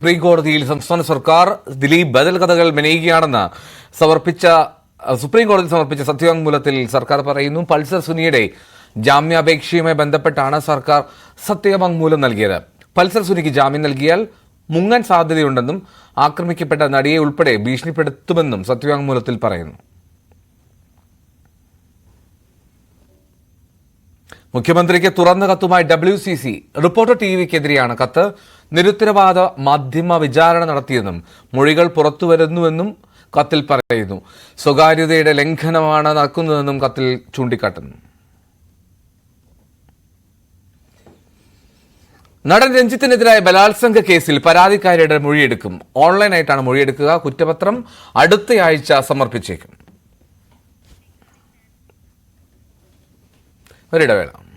സുപ്രീംകോടതിയിൽ സംസ്ഥാന സർക്കാർ ദിലീപ് ബദൽ കഥകൾ മെനയുകയാണെന്ന് സുപ്രീം കോടതിയിൽ സമർപ്പിച്ച സത്യവാങ്മൂലത്തിൽ സർക്കാർ പറയുന്നു. പൾസർ സുനിയുടെ ജാമ്യാപേക്ഷയുമായി ബന്ധപ്പെട്ടാണ് സർക്കാർ സത്യവാങ്മൂലം നൽകിയത്. പൾസർ സുനിക്ക് ജാമ്യം നൽകിയാൽ മുങ്ങാൻ സാധ്യതയുണ്ടെന്നും ആക്രമിക്കപ്പെട്ട നടിയെ ഉൾപ്പെടെ ഭീഷണിപ്പെടുത്തുമെന്നും സത്യവാങ്മൂലത്തിൽ പറയുന്നു. മുഖ്യമന്ത്രിക്ക് തുറന്ന കത്തുമായി WCC. റിപ്പോർട്ടർ TVക്കെതിരെയാണ് കത്ത്. നിരുത്തരവാദ മാധ്യമ വിചാരണ നടത്തിയെന്നും മൊഴികൾ പുറത്തുവരുന്നുവെന്നും കത്തിൽ പറയുന്നു. സ്വകാര്യതയുടെ ലംഘനമാണ് നടക്കുന്നതെന്നും കത്തിൽ ചൂണ്ടിക്കാട്ടുന്നു. നടൻ രഞ്ജിത്തിനെതിരായ ബലാത്സംഗ കേസിൽ പരാതിക്കാരിയുടെ മൊഴിയെടുക്കും. ഓൺലൈനായിട്ടാണ് മൊഴിയെടുക്കുക. കുറ്റപത്രം അടുത്തയാഴ്ച സമർപ്പിച്ചേക്കും. ഒരിടവേള.